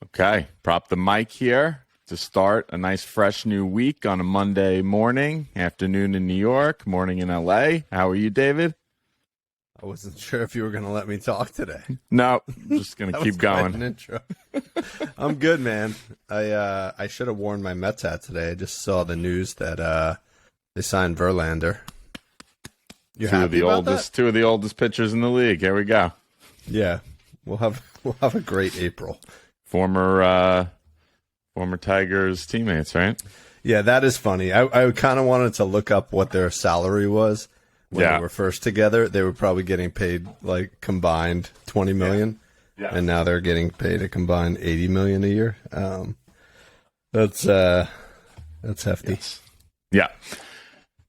Okay, prop the mic here to start a nice fresh new week on a Monday morning, afternoon in New York, morning in LA. How are you, David? I wasn't sure if you were going to let me talk today. No, I'm just going to keep going. An intro. I'm good, man. I should have worn my Mets hat today. I just saw the news that they signed Verlander. You happy about that? Two of the oldest pitchers in the league. Here we go. Yeah, we'll have a great April. Former Tigers teammates, right? Yeah, that is funny. I kind of wanted to look up what their salary was when they were first together. They were probably getting paid like combined $20 million, and now they're getting paid a combined $80 million a year. That's hefty. Yes. Yeah.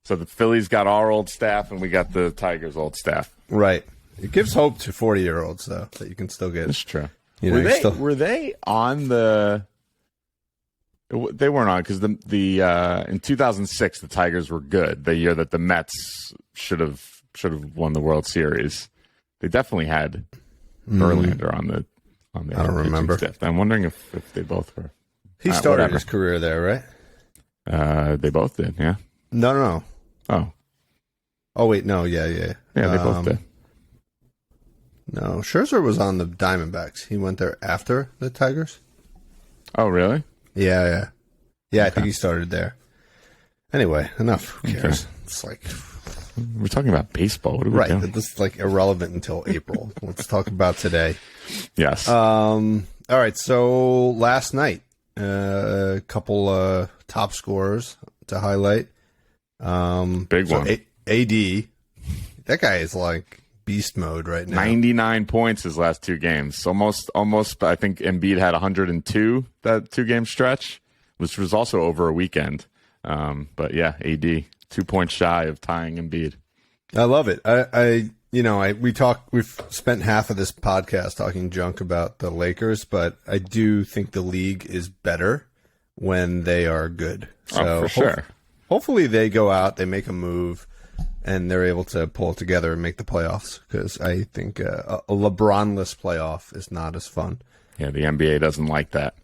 So the Phillies got our old staff, and we got the Tigers' old staff. Right. It gives hope to 40-year-olds, though, that you can still get. That's true. You know, were they on the? They weren't on because the in 2006 the Tigers were good. The year that the Mets should have won the World Series. They definitely had Verlander on the. I don't remember. Staff. I'm wondering if they both were. He started his career there, right? They both did. Yeah. No. Oh. Oh wait, no. Yeah. Yeah, they both did. No, Scherzer was on the Diamondbacks. He went there after the Tigers. Oh, really? Yeah. Okay. I think he started there. Anyway, enough. Who cares? Okay. It's like we're talking about baseball. What are we doing? This is like irrelevant until April. Let's talk about today. Yes. All right. So last night, a couple top scorers to highlight. Big one. AD. That guy is like beast mode right now. 99 points his last two games. Almost. I think Embiid had 102 that 2-game stretch, which was also over a weekend. But yeah, AD 2 points shy of tying Embiid. I love it. We've spent half of this podcast talking junk about the Lakers, but I do think the league is better when they are good. So for sure. Hopefully they go out, they make a move, and they're able to pull it together and make the playoffs, because I think a LeBron-less playoff is not as fun. Yeah, the NBA doesn't like that.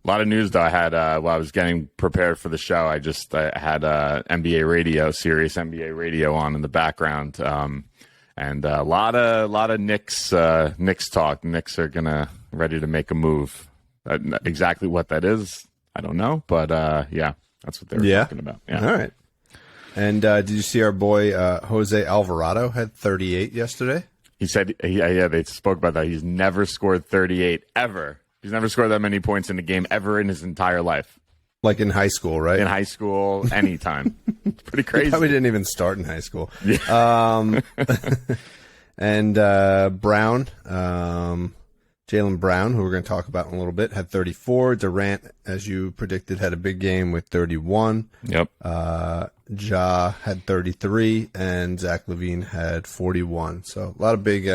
A lot of news, though. I had while I was getting prepared for the show, I had NBA radio, Sirius NBA radio on in the background, and a lot of Knicks talk. Knicks are ready to make a move. Exactly what that is, I don't know, but yeah, that's what they were talking about. Yeah. All right. And did you see our boy Jose Alvarado had 38 yesterday? He said, they spoke about that. He's never scored 38 ever. He's never scored that many points in a game ever in his entire life. Like in high school, right? In high school, anytime. It's pretty crazy. He probably didn't even start in high school. Yeah. And Brown, Jaylen Brown, who we're going to talk about in a little bit, had 34. Durant, as you predicted, had a big game with 31. Yep. Ja had 33, and Zach LaVine had 41. So a lot of big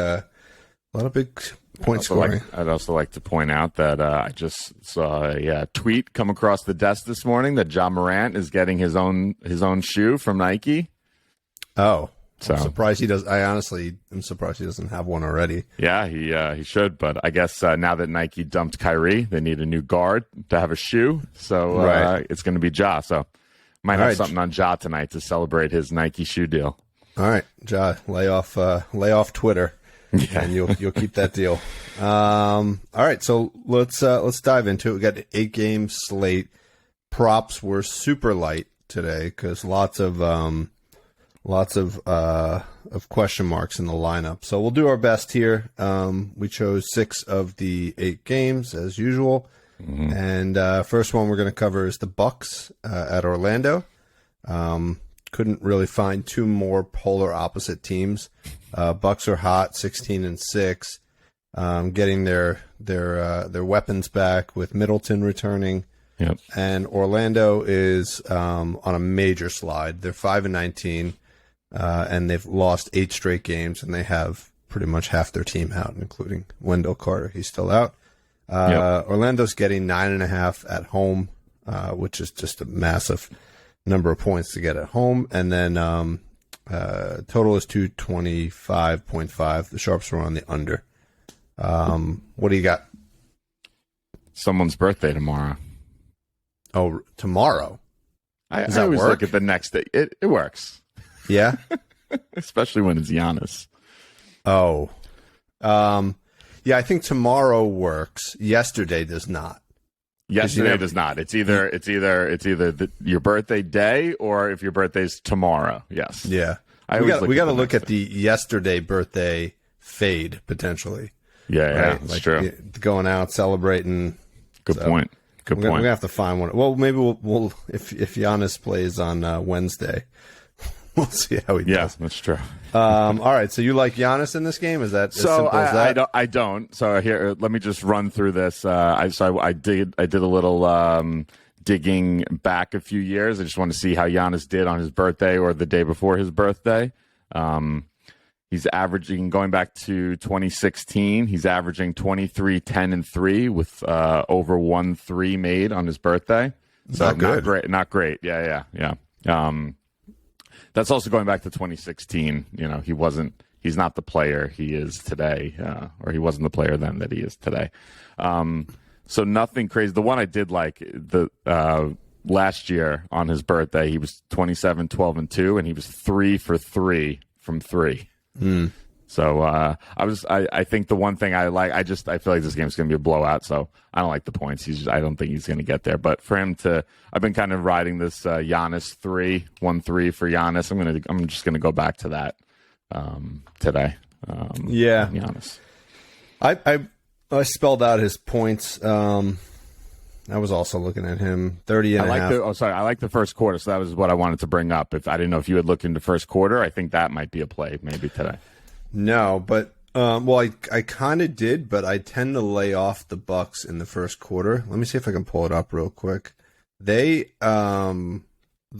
point scoring. I'd also like to point out that I just saw a tweet come across the desk this morning that Ja Morant is getting his own shoe from Nike. Oh. So I'm surprised he does. I honestly am surprised he doesn't have one already. Yeah, he should. But I guess now that Nike dumped Kyrie, they need a new guard to have a shoe. So it's going to be Ja. So might have something on Ja tonight to celebrate his Nike shoe deal. All right, Ja, lay off Twitter, and you'll keep that deal. All right, so let's dive into it. We got an 8-game slate. Props were super light today because lots of question marks in the lineup. So we'll do our best here. We chose 6 of the 8 games as usual. Mm-hmm. And first one we're going to cover is the Bucks at Orlando. Couldn't really find two more polar opposite teams. Bucks are hot, 16-6, getting their weapons back with Middleton returning. Yep. And Orlando is on a major slide. They're 5-19. And they've lost 8 straight games, and they have pretty much half their team out, including Wendell Carter. He's still out. Orlando's getting 9.5 at home, which is just a massive number of points to get at home. And then total is 225.5. The Sharps were on the under. What do you got? someone's birthday tomorrow. Oh, tomorrow? I Does that always work? look at the next day. It works, Yeah? especially when it's Giannis. Oh. Yeah, I think tomorrow works. Yesterday does not. Yesterday does not. It's either your birthday day or if your birthday's tomorrow. Yes. Yeah. I we got always to the look next at the yesterday birthday fade potentially. Yeah, Right? that's Like, true. Going out celebrating. Good point. Good We're point. gonna have to find one. Well, maybe we'll if Giannis plays on Wednesday, we'll see how he does. Yeah, that's true. All right. So you like Giannis in this game? Is that as simple as that? I don't. So here, let me just run through this. I did a little digging back a few years. I just want to see how Giannis did on his birthday or the day before his birthday. He's averaging, going back to 2016, he's averaging 23, 10, and 3 with over 1-3 made on his birthday. So Not good. Not great. Yeah. That's also going back to 2016. He's not the player he is today, or he wasn't the player then that he is today. So nothing crazy. The one I did like, last year on his birthday, he was 27, 12, and 2, and he was 3 for 3 from 3. So I think the one thing I like, I feel like this game's going to be a blowout. So I don't like the points. I don't think he's going to get there. But for him I've been kind of riding this Giannis 1-3 for Giannis. I'm just going to go back to that today. Yeah, Giannis. I spelled out his points. I was also looking at him 30 and a half. I like the first quarter. So that was what I wanted to bring up. If I didn't know if you had looked into first quarter, I think that might be a play maybe today. No, but I kind of did, but I tend to lay off the Bucks in the first quarter. Let me see if I can pull it up real quick. They the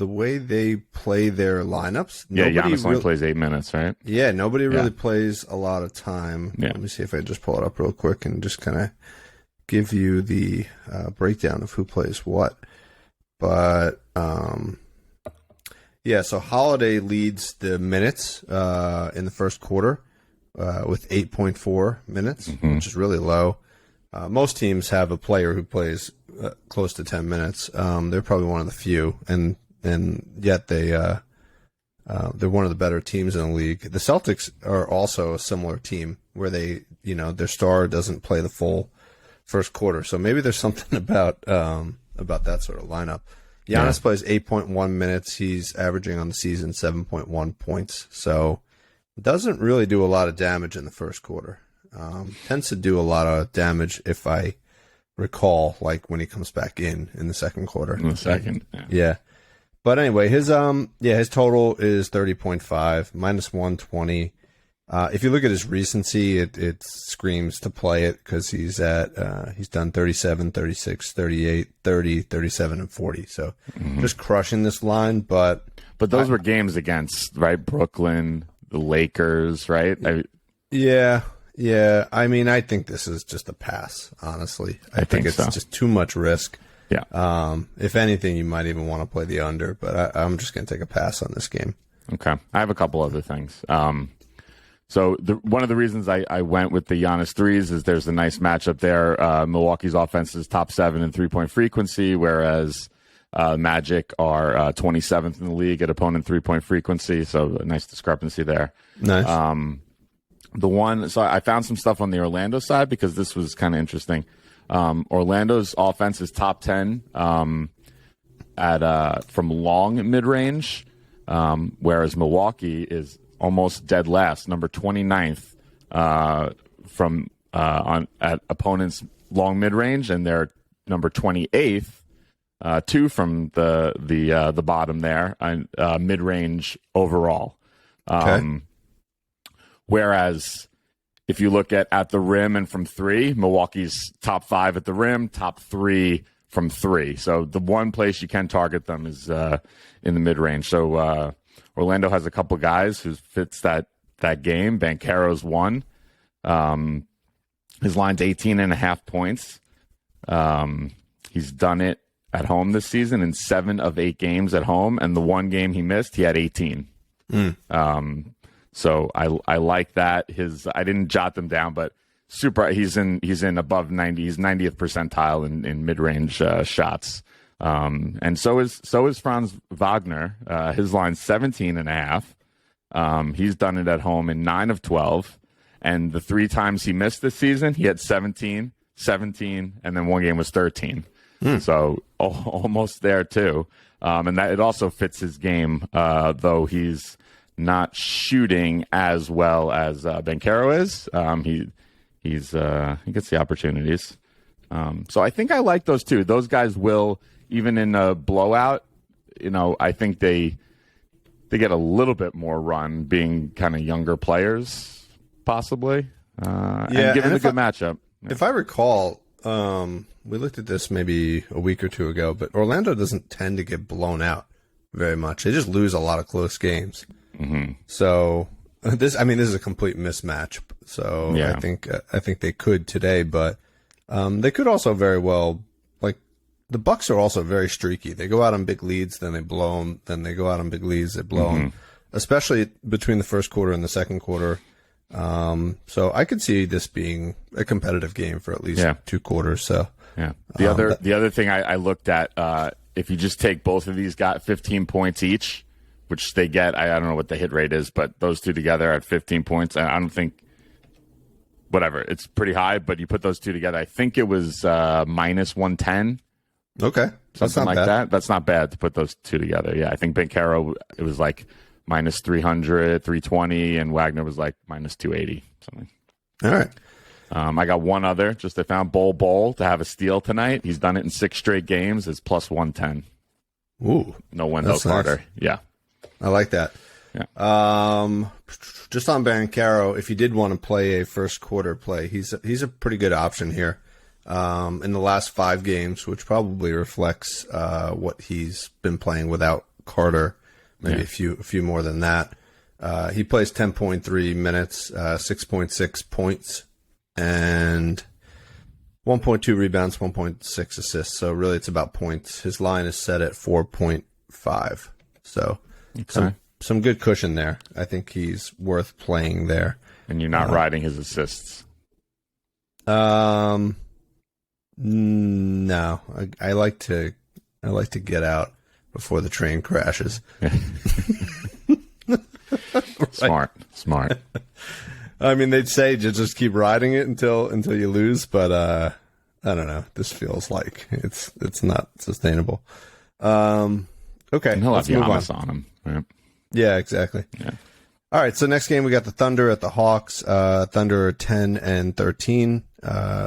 way they play their lineups. Giannis only plays 8 minutes, right? Yeah, nobody really plays a lot of time. Yeah. Let me see if I just pull it up real quick and just kind of give you the breakdown of who plays what. But so Holiday leads the minutes in the first quarter with 8.4 minutes, which is really low. Most teams have a player who plays close to 10 minutes. They're probably one of the few, and yet they're one of the better teams in the league. The Celtics are also a similar team where their star doesn't play the full first quarter. So maybe there's something about that sort of lineup. Giannis plays 8.1 minutes. He's averaging on the season 7.1 points. So doesn't really do a lot of damage in the first quarter. Tends to do a lot of damage, if I recall, like when he comes back in the second quarter. In the second. Yeah. But anyway, his total is 30.5, minus 120. If you look at his recency, it screams to play it because he's done 37, 36, 38, 30, 37, and 40. So just crushing this line. But those were games against, right, Brooklyn, the Lakers, right? Yeah. I mean, I think this is just a pass, honestly. I think it's just too much risk. Yeah. If anything, you might even want to play the under, but I'm just going to take a pass on this game. Okay. I have a couple other things. So one of the reasons I went with the Giannis threes is there's a nice matchup there. Milwaukee's offense is top 7 in three-point frequency, whereas Magic are 27th in the league at opponent three-point frequency. So a nice discrepancy there. Nice. So I found some stuff on the Orlando side because this was kind of interesting. Orlando's offense is top 10 from long mid-range, whereas Milwaukee is almost dead last, number 29th at opponents' long mid-range, and they're number 28th, 2 from the bottom there, mid-range overall. Okay. Whereas if you look at the rim and from 3, Milwaukee's top 5 at the rim, top 3 from 3. So the one place you can target them is in the mid-range. So Orlando has a couple guys who fits that game. Banchero's one. His line's 18.5 points. He's done it at home this season in 7 of 8 games at home, and the one game he missed, he had 18. So I like that. I didn't jot them down, but super. He's in above 90. He's 90th percentile in mid range shots. And so is Franz Wagner. His line's 17.5. He's done it at home in 9 of 12. And the 3 times he missed this season, he had 17, and then one game was 13. So almost there too. And that it also fits his game, though he's not shooting as well as Banchero is. He gets the opportunities. So I think I like those two. Those guys will, even in a blowout, I think they get a little bit more run being kind of younger players, possibly. And given a good matchup. If I recall, we looked at this maybe a week or two ago, but Orlando doesn't tend to get blown out very much. They just lose a lot of close games. Mm-hmm. So this is a complete mismatch. So yeah. I think they could today, but they could also very well, like, the Bucks are also very streaky. They go out on big leads, then they blow them, then they go out on big leads, they blow them, especially between the first quarter and the second quarter. So I could see this being a competitive game for at least 2 quarters. So yeah. The other thing I looked at, if you just take both of these, got 15 points each, which they get. I don't know what the hit rate is, but those two together at 15 points, I don't think. Whatever, it's pretty high, but you put those two together. I think it was minus 110. Okay, something like that. That's not bad to put those two together. Yeah, I think Banchero, it was like minus 300, 320, and Wagner was like minus 280, something. All right. I got one other. I found Bol to have a steal tonight. He's done it in 6 straight games. It's plus 110. Ooh, no window Carter. Nice. Yeah, I like that. Yeah. Just on Banchero, if you did want to play a first quarter play, he's a pretty good option here. In the last 5 games, which probably reflects what he's been playing without Carter, maybe a few more than that. He plays 10.3 minutes, 6.6 points, and 1.2 rebounds, 1.6 assists. So really, it's about points. His line is set at 4.5. So some good cushion there. I think he's worth playing there. And you're not riding his assists. No, I like to get out before the train crashes. Smart. I mean, they'd say just keep riding it until you lose, but I don't know. This feels like it's not sustainable. Okay, and he'll let's have move Giannis on him. Right? Yeah, exactly. Yeah. All right, so next game we got the Thunder at the Hawks. Thunder 10-13,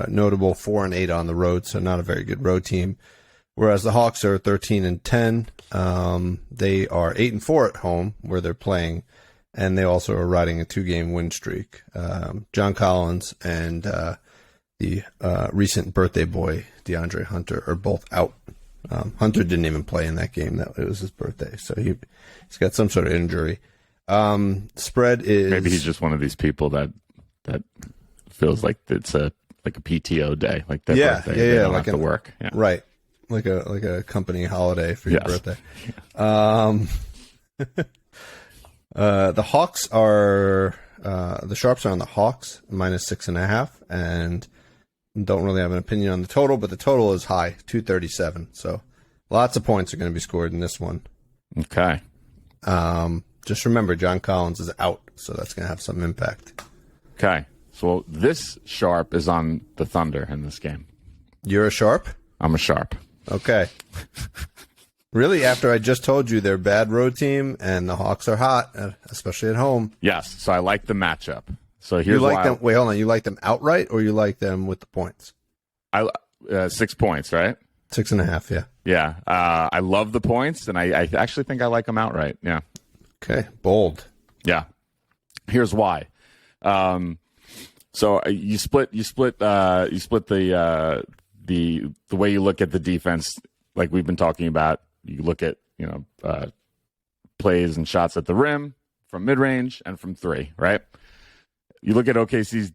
notable 4-8 on the road, so not a very good road team. Whereas the Hawks are 13-10. They are 8-4 at home where they're playing, and they also are riding a 2-game win streak. John Collins and the recent birthday boy DeAndre Hunter are both out. Hunter didn't even play in that game. It was his birthday, so he's got some sort of injury. Spread is, maybe he's just one of these people that feels like it's like a PTO day, like their birthday. They don't have to work. Yeah. Right, like a company holiday for your birthday. The Hawks are the Sharps are on the Hawks minus 6.5, and don't really have an opinion on the total, but the total is high, 237. So lots of points are going to be scored in this one. Okay. Just remember, John Collins is out, so that's going to have some impact. Okay. So this Sharp is on the Thunder in this game. You're a Sharp? I'm a Sharp. Okay. Really? After I just told you they're a bad road team and the Hawks are hot, especially at home. Yes. So I like the matchup. So here's them. Wait, hold on. You like them outright, or you like them with the points? 6 points, right? 6.5. Yeah. Yeah. I love the points, and I actually think I like them outright. Yeah. Okay. Bold. Yeah. Here's why. So you split the way you look at the defense, like we've been talking about. You look at plays and shots at the rim, from mid range, and from 3. Right. You look at OKC's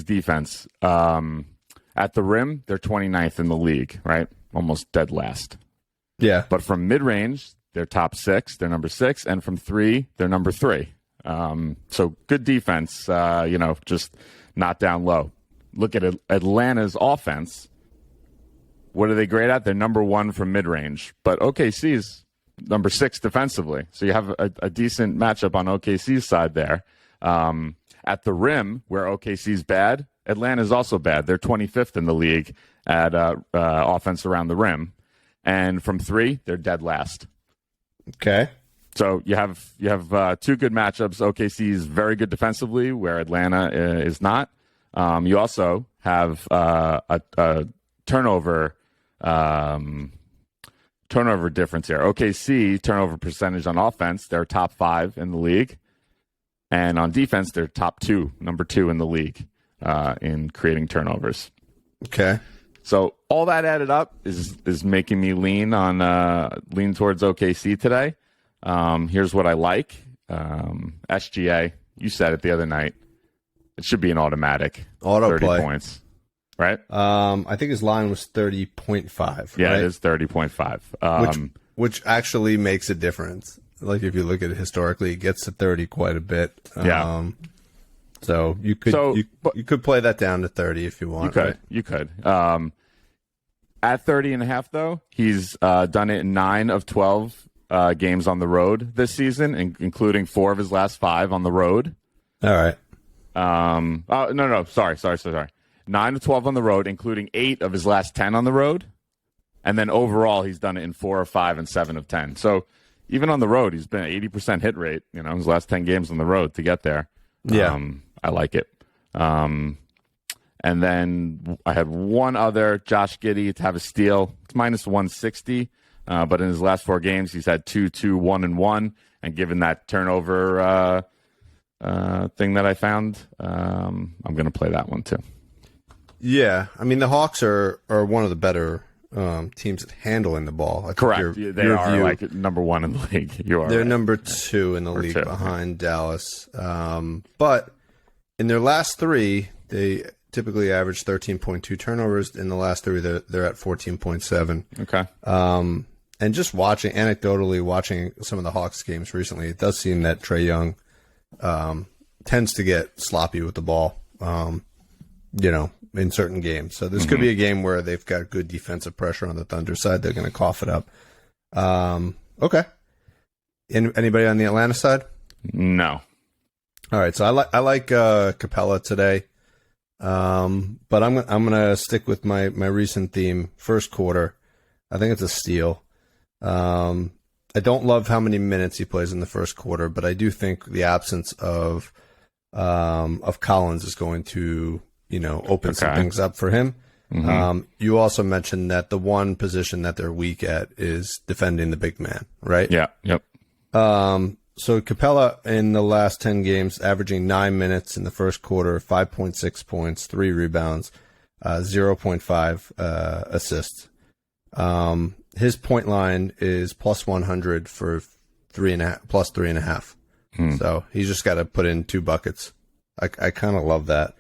defense. At the rim, they're 29th in the league, right? Almost dead last. Yeah. But from mid-range, they're top 6. They're number 6. And from 3, they're number 3. So good defense, just not down low. Look at Atlanta's offense. What are they great at? They're number 1 from mid-range, but OKC's number 6 defensively. So you have a decent matchup on OKC's side there. At the rim, where OKC's bad, Atlanta's also bad. They're 25th in the league at offense around the rim. And from 3, they're dead last. Okay. So you have 2 good matchups. OKC is very good defensively, where Atlanta is not. You also have a turnover difference here. OKC turnover percentage on offense, they're top 5 in the league, and on defense, they're number 2 in the league in creating turnovers. Okay. So all that added up is making me lean towards OKC today. Here's what I like. SGA, you said it the other night. It should be an automatic. 30 points. Right? I think his line was 30.5. Yeah, right? it is 30.5. Which actually makes a difference. Like if you look at it historically, it gets to 30 quite a bit. Yeah. So you could play that down to 30 if you want. You could. At 30.5 though, he's done it in 9 of 12 games on the road this season, including 4 of his last 5 on the road. All right. No. Sorry. 9 of 12 on the road, including 8 of his last 10 on the road. And then overall, he's done it in 4 of 5 and 7 of 10. So even on the road, he's been 80% hit rate, his last 10 games on the road to get there. Yeah. I like it. And then I had one other, Josh Giddey, to have a steal. It's minus 160. But in his last 4 games, he's had 2, 1, and 1. And given that turnover thing that I found, I'm going to play that one too. Yeah, I mean the Hawks are one of the better teams at handling the ball. Correct. They are like number 1 in the league. They're right. Number 2 in the league behind Dallas. But in their last 3, they typically average 13.2 turnovers. In the last 3, they're at 14.7. Okay. And just anecdotally watching some of the Hawks games recently, it does seem that Trae Young tends to get sloppy with the ball. In certain games. So this could be a game where they've got good defensive pressure on the Thunder side. They're going to cough it up. Okay. Anybody on the Atlanta side? No. All right. So I like Capella today. But I'm going to stick with my recent theme, first quarter. I think it's a steal. I don't love how many minutes he plays in the first quarter, but I do think the absence of Collins is going to open some things up for him. Mm-hmm. You also mentioned that the one position that they're weak at is defending the big man, right? Yeah. Yep. So Capella in the last 10 games, averaging 9 minutes in the first quarter, 5.6 points, 3 rebounds, 0.5 assists. His point line is plus 100 for plus 3.5. So he's just got to put in 2 buckets. I kind of love that.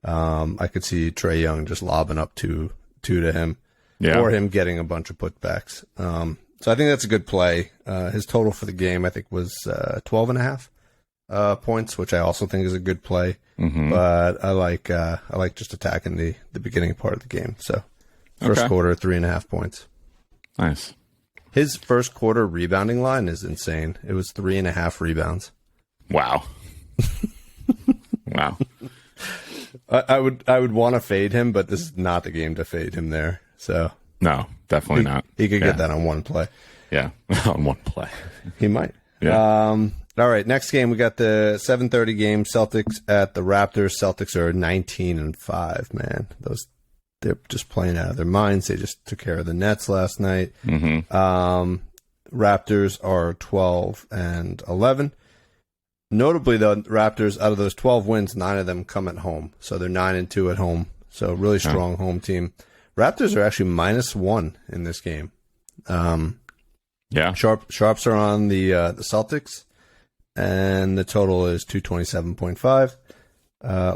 I could see Trae Young just lobbing up two to him, or him getting a bunch of putbacks. So I think that's a good play. His total for the game, I think, was 12.5 points, which I also think is a good play. Mm-hmm. But I like just attacking the beginning part of the game. So first quarter, 3.5 points. Nice. His first quarter rebounding line is insane. It was 3.5 rebounds. Wow. Wow. I would want to fade him, but this is not the game to fade him there. So no, definitely not. He could get that on one play. Yeah, on one play. He might. Yeah. All right, next game we got the 7:30 game. Celtics at the Raptors. Celtics are 19-5. Man, they're just playing out of their minds. They just took care of the Nets last night. Mm-hmm. Raptors are 12-11. Notably, though, Raptors, out of those 12 wins, 9 of them come at home. So they're 9-2 at home. So really strong home team. Raptors are actually -1 in this game. Sharps are on the Celtics, and the total is 227.5.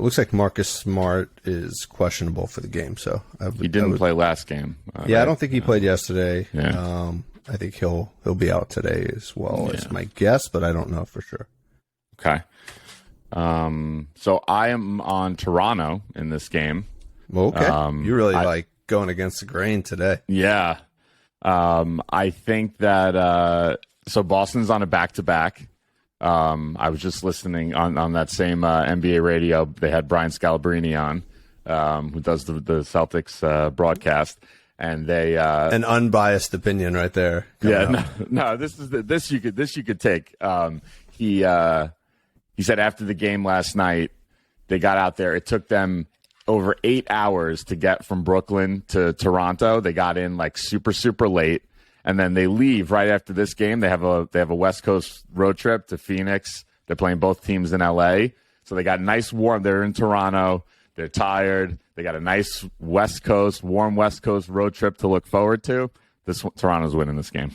Looks like Marcus Smart is questionable for the game. So he didn't play last game. Right? I don't think he played yesterday. Yeah. I think he'll be out today as well. Is my guess, but I don't know for sure. Okay. So I am on Toronto in this game. Okay. You really like going against the grain today. Yeah. I think that so Boston's on a back-to-back. I was just listening on that same NBA radio. They had Brian Scalabrine on, who does the Celtics broadcast, and they an unbiased opinion right there. Yeah, no, this you could take. He said after the game last night, they got out there. It took them over 8 hours to get from Brooklyn to Toronto. They got in like super late, and then they leave right after this game. They have a West Coast road trip to Phoenix. They're playing both teams in LA, so they got nice warm. They're in Toronto. They're tired. They got a nice warm West Coast road trip to look forward to. Toronto's winning this game.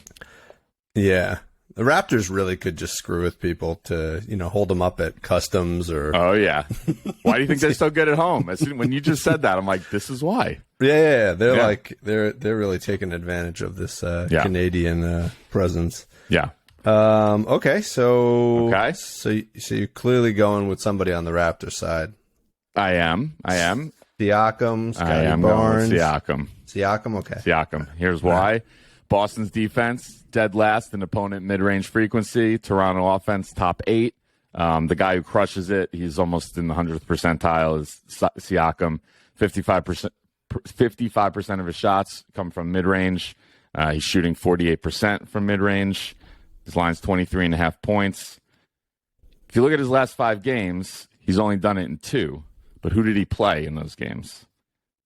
Yeah. The Raptors really could just screw with people to, hold them up at customs or. Oh yeah, why do you think they're so good at home? When you just said that, I'm like, this is why. Yeah. They're really taking advantage of this Canadian presence. Yeah. Okay. So you're clearly going with somebody on the Raptors side. I am. Siakam, Scotty I am Barnes. going with Siakam. Siakam. Okay. Siakam. Here's why. Boston's defense, dead last in opponent mid-range frequency. Toronto offense, top 8. The guy who crushes it, he's almost in the 100th percentile, is Siakam. 55% of his shots come from mid-range. He's shooting 48% from mid-range. His line's 23.5 points. If you look at his last 5 games, he's only done it in 2. But who did he play in those games?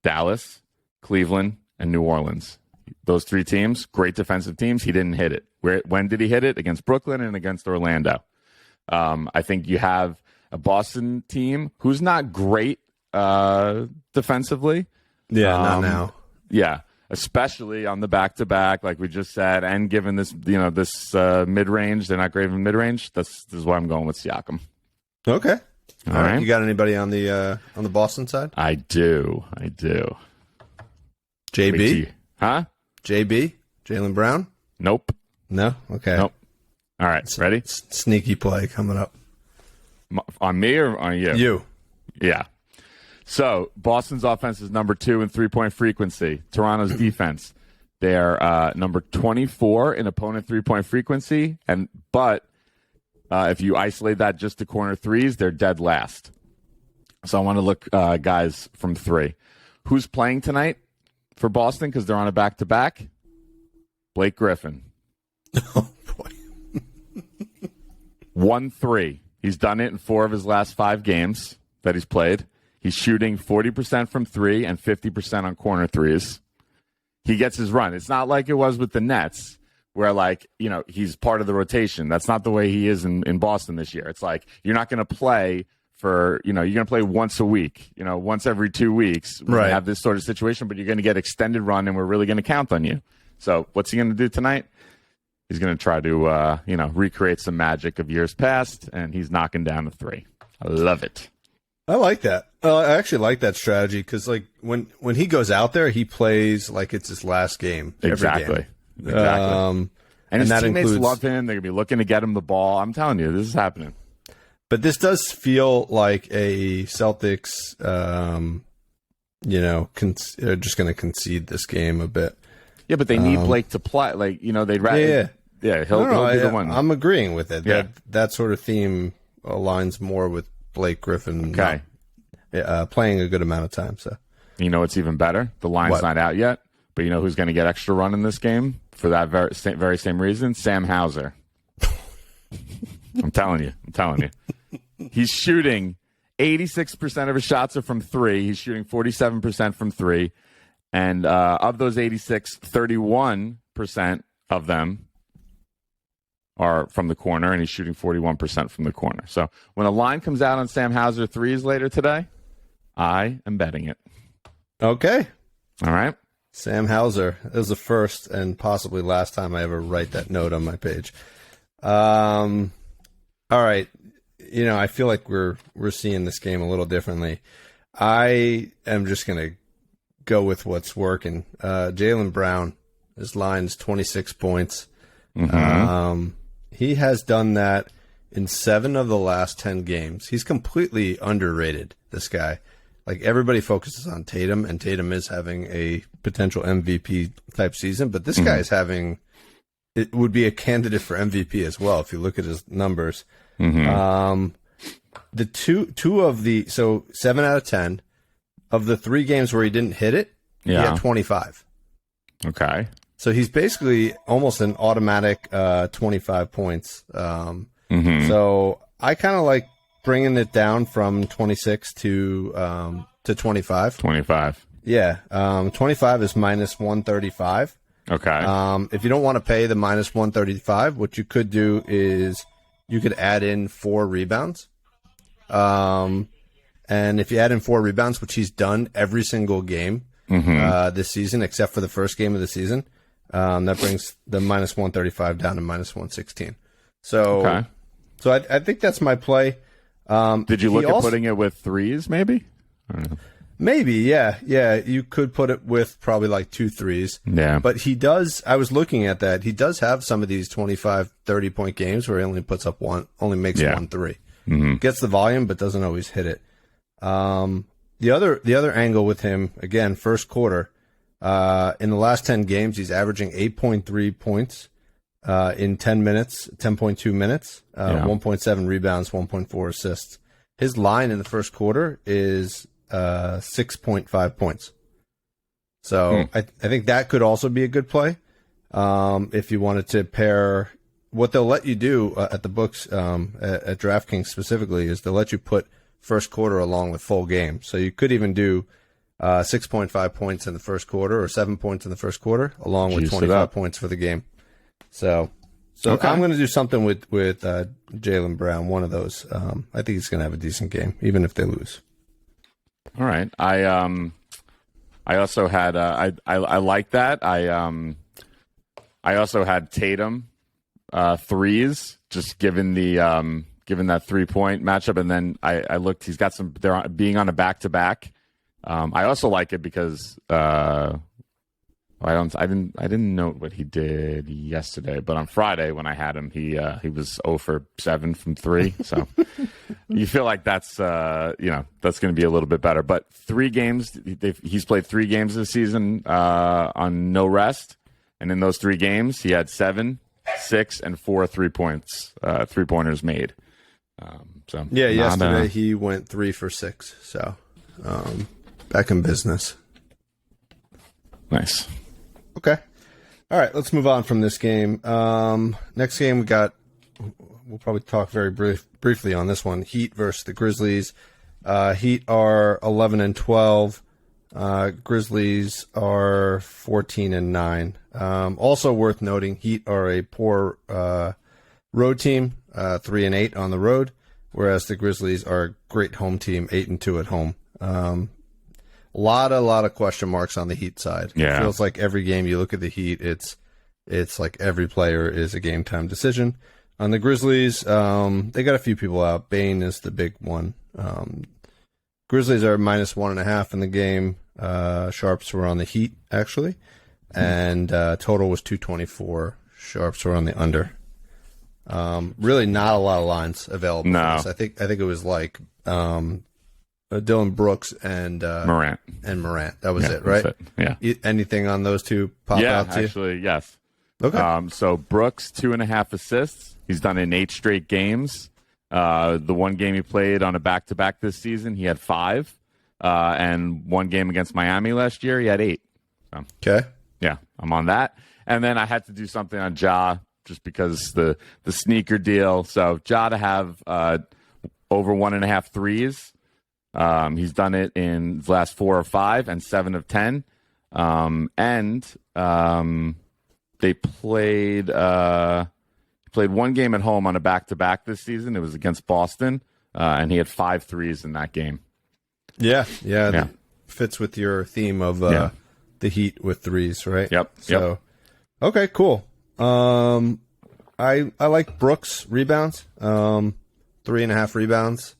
Dallas, Cleveland, and New Orleans. Those 3 teams, great defensive teams. He didn't hit it. When did he hit it? Against Brooklyn and against Orlando. I think you have a Boston team who's not great defensively. Yeah, not now. Yeah, especially on the back-to-back, like we just said, and given this, this mid-range, they're not great in mid-range. This is why I'm going with Siakam. Okay. All right. You got anybody on the Boston side? I do. JB? Huh? JB? Jaylen Brown? Nope. No? Okay. Nope. All right. Ready? Sneaky play coming up. On me or on you? You. Yeah. So Boston's offense is number 2 in three-point frequency. Toronto's defense, they're number 24 in opponent three-point frequency. But if you isolate that just to corner threes, they're dead last. So I want to look guys from 3. Who's playing tonight for Boston because they're on a back-to-back? Blake Griffin. Oh, boy. 1-3. He's done it in 4 of his last 5 games that he's played. He's shooting 40% from 3 and 50% on corner threes. He gets his run. It's not like it was with the Nets where, he's part of the rotation. That's not the way he is in Boston this year. It's like you're not going to play you're going to play once a week, once every 2 weeks. Right. Have this sort of situation, but you're going to get extended run, and we're really going to count on you. So what's he going to do tonight? He's going to try to, recreate some magic of years past, and he's knocking down a 3. I love it. I like that. I actually like that strategy because, when he goes out there, he plays like it's his last game. Exactly. Every game. And his that teammates includes, love him. They're going to be looking to get him the ball. I'm telling you, this is happening. But this does feel like a Celtics, they're just going to concede this game a bit. Yeah, but they need Blake to play. They'd rather. Yeah, he'll be the one. I'm agreeing with it. Yeah. That sort of theme aligns more with Blake Griffin playing a good amount of time. So you know what's even better? The line's not out yet, but you know who's going to get extra run in this game for that very same reason? Sam Hauser. I'm telling you. He's shooting 86% of his shots are from 3. He's shooting 47% from 3. And of those 86, 31% of them are from the corner, and he's shooting 41% from the corner. So when a line comes out on Sam Hauser threes later today, I am betting it. Okay. All right. Sam Hauser. It was the first and possibly last time I ever write that note on my page. All right. I feel like we're seeing this game a little differently. I am just going to go with what's working. Jaylen Brown, his line's 26 points. Mm-hmm. He has done that in 7 of the last 10 games. He's completely underrated, this guy. Like, everybody focuses on Tatum, and Tatum is having a potential MVP type season, but this guy is having, it would be a candidate for MVP as well if you look at his numbers. The so 7 out of 10 of the 3 games where he didn't hit it, he had 25. Okay. So he's basically almost an automatic 25 points. So I kind of like bringing it down from 26 to 25. 25. Yeah. 25 is minus 135. Okay. If you don't want to pay the minus 135, what you could do is you could add in 4 rebounds. And if you add in 4 rebounds, which he's done every single game this season, except for the first game of the season, that brings the minus 135 down to minus 116. So, I think that's my play. Did you look at putting it with 3s, maybe? I don't know. Maybe, yeah. You could put it with probably like 2 3s. Yeah. But he does, I was looking at that, he does have some of these 25, 30-point games where he only puts up only makes 1 3. Gets the volume, but doesn't always hit it. The other angle with him, again, first quarter, in the last 10 games, he's averaging 8.3 points in 10.2 minutes, 1.7 rebounds, 1.4 assists. His line in the first quarter is 6.5 points. So I think that could also be a good play if you wanted to pair. What they'll let you do at the books, at DraftKings specifically, is they'll let you put first quarter along with full game. So you could even do 6.5 points in the first quarter or 7 points in the first quarter, along with 25 points for the game. So okay. I'm going to do something with Jaylen Brown, one of those. I think he's going to have a decent game, even if they lose. All right. I also had I like that. I also had Tatum 3s, just given the given that 3-point matchup, and then I looked. He's got some. They're being on a back-to-back. I also like it because I didn't note what he did yesterday, but on Friday when I had him, he was 0 for 7 from 3. So you feel like that's that's going to be a little bit better. But 3 games, he's played 3 games this season on no rest, and in those 3 games, he had 7, 6, and 4 3-pointers made. Yesterday he went 3 for 6. So back in business. Nice. Okay. All right, let's move on from this game. Next game we'll probably talk very briefly on this one. Heat versus the Grizzlies. Heat are 11-12. Grizzlies are 14-9. Also worth noting, Heat are a poor road team, 3-8 on the road, whereas the Grizzlies are a great home team, 8-2 at home. A lot of question marks on the Heat side. Yeah. It feels like every game you look at the Heat, it's like every player is a game time decision. On the Grizzlies, they got a few people out. Bane is the big one. Grizzlies are minus 1.5 in the game. Sharps were on the Heat, actually. And total was 224. Sharps were on the under. Really not a lot of lines available. No. For this. I think it was like Dylan Brooks and Morant. That was it, right? That's it. Yeah. Anything on those two pop out to you? Actually, yes. Okay. So Brooks, 2.5 assists. He's done in 8 straight games. The one game he played on a back-to-back this season, he had 5. And one game against Miami last year, he had 8. So, okay. Yeah, I'm on that. And then I had to do something on Ja just because the sneaker deal. So Ja to have over 1.5 threes. He's done it in his last 4 or 5 and 7 of 10. They played one game at home on a back-to-back this season. It was against Boston, and he had 5 threes in that game. Yeah. Fits with your theme of the Heat with threes, right? Yep. So, okay, cool. I like Brooks rebounds. 3.5 rebounds.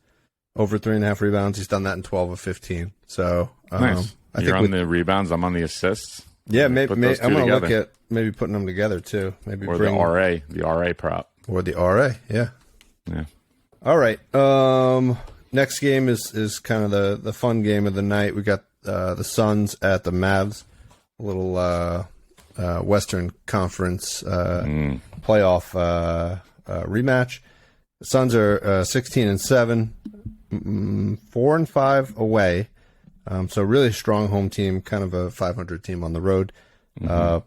Over 3.5 rebounds. He's done that in 12 of 15. So nice. You're on the rebounds. I'm on the assists. Yeah, maybe I'm going to look at maybe putting them together too. Maybe the RA prop or the RA. Yeah, Yeah. All right. Next game is kind of the fun game of the night. We got the Suns at the Mavs. A little Western Conference playoff rematch. The Suns are 16-7, 4-5 away. So really strong home team, kind of a 500 team on the road.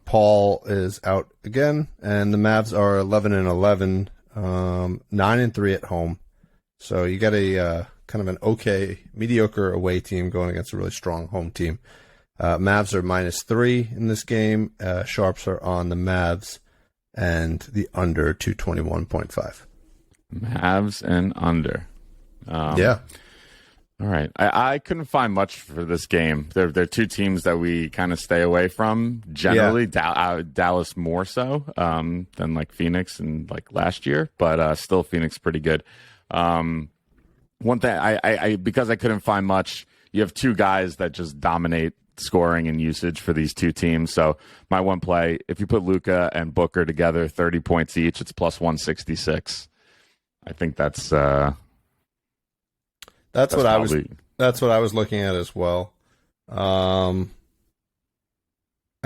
Paul is out again, and the Mavs are 11-11, 9-3 at home. So you got a kind of an okay, mediocre away team going against a really strong home team. Mavs are -3 in this game. Sharps are on the Mavs and the under 221.5. Mavs and under. Yeah. All right. I couldn't find much for this game. They're two teams that we kind of stay away from generally. Yeah. Dallas more so than like Phoenix and like last year, but still Phoenix pretty good. One thing I because I couldn't find much, you have two guys that just dominate scoring and usage for these two teams. So my one play, if you put Luka and Booker together, 30 points each, it's plus 166. I think that's what I was looking at as well. I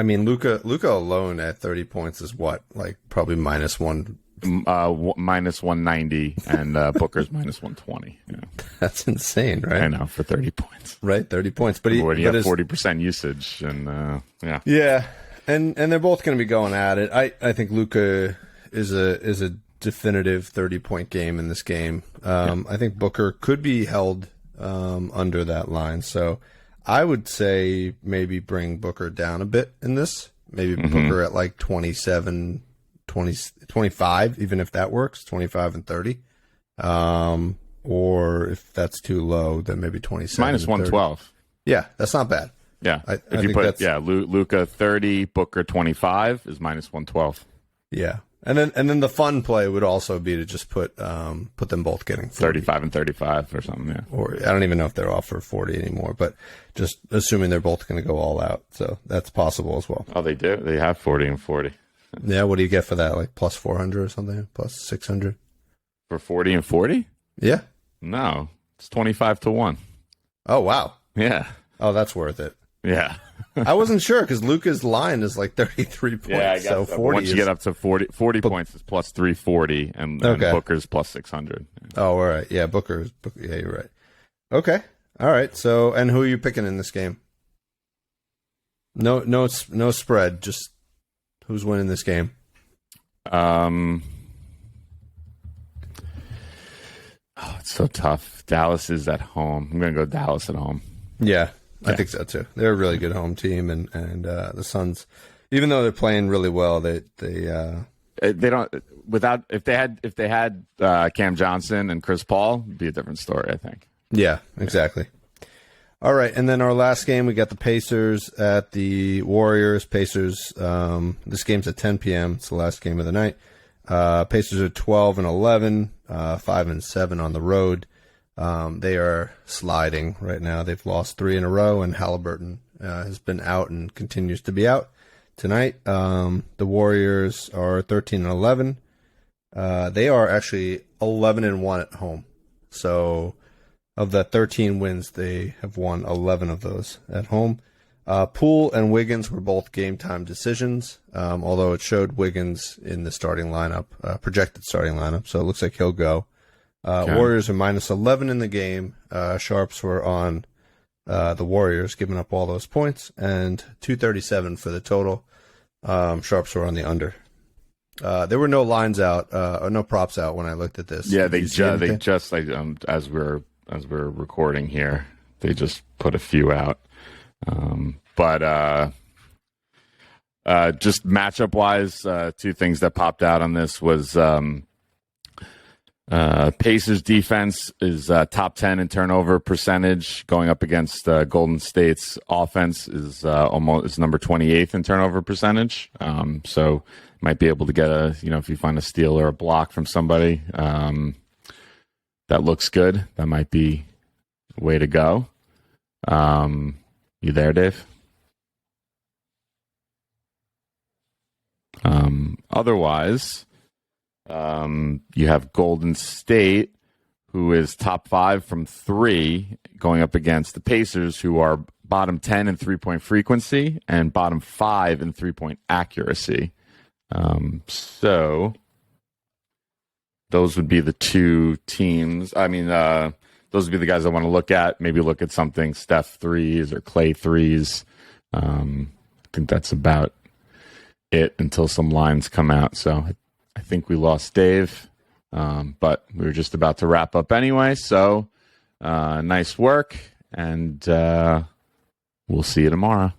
mean, Luka alone at 30 points is what, like probably minus 190, and Booker's minus 120. Yeah. That's insane, right? I know, for 30 points. Right, 30 points. But you have 40% usage, and yeah. Yeah, and they're both going to be going at it. I think Luka is a definitive 30-point game in this game. I think Booker could be held under that line. So I would say maybe bring Booker down a bit in this. Maybe Booker at like 27, 20, 25, even if that works, 25 and 30. Or if that's too low, then maybe 27. Minus 112. Yeah, that's not bad. Yeah. If you put Luka 30, Booker 25 is minus 112. Yeah. And then the fun play would also be to just put them both getting 40. 35 and 35 or something, yeah. Or I don't even know if they're off for 40 anymore, but just assuming they're both going to go all out. So that's possible as well. Oh, they do? They have 40 and 40. Yeah, what do you get for that? Like plus 400 or something? Plus 600? For 40 and 40? Yeah. No, it's 25-1. Oh, wow. Yeah. Oh, that's worth it. Yeah. I wasn't sure because Luka's line is like 33 points. Yeah, I guess so 40 once you get up to 40 points is plus 340, and Booker's plus 600. Oh, all right. Yeah, Booker. Yeah, you're right. Okay. All right. So, and who are you picking in this game? No spread. Just who's winning this game? Oh, it's so tough. Dallas is at home. I'm going to go Dallas at home. Yeah, I think so too. They're a really good home team, and the Suns, even though they're playing really well, they don't without if they had Cam Johnson and Chris Paul, it'd be a different story, I think. Yeah, exactly. All right, and then our last game, we got the Pacers at the Warriors. Pacers. This game's at 10 p.m. It's the last game of the night. Pacers are 12-11, 5-7 on the road. They are sliding right now. They've lost 3 in a row, and Halliburton has been out and continues to be out tonight. The Warriors are 13-11. They are actually 11-1 at home. So of the 13 wins, they have won 11 of those at home. Poole and Wiggins were both game time decisions, although it showed Wiggins in the starting lineup, projected starting lineup. So it looks like he'll go. Okay. Warriors are -11 in the game. Sharps were on the Warriors, giving up all those points, and 237 for the total. Sharps were on the under. There were no lines out, or no props out when I looked at this. Yeah, they just like as we're recording here, they just put a few out. But just matchup wise, two things that popped out on this was Pacers defense is top 10 in turnover percentage, going up against Golden State's offense is number 28th in turnover percentage. So might be able to get if you find a steal or a block from somebody that looks good, that might be a way to go. You there, Dave? Otherwise, You have Golden State, who is top 5 from 3, going up against the Pacers, who are bottom 10 in three-point frequency and bottom 5 in three-point accuracy. So those would be the two teams. I mean, those would be the guys I want to look at. Maybe look at something Steph threes or Clay threes. I think that's about it until some lines come out. So I think we lost Dave, but we were just about to wrap up anyway. So nice work, and we'll see you tomorrow.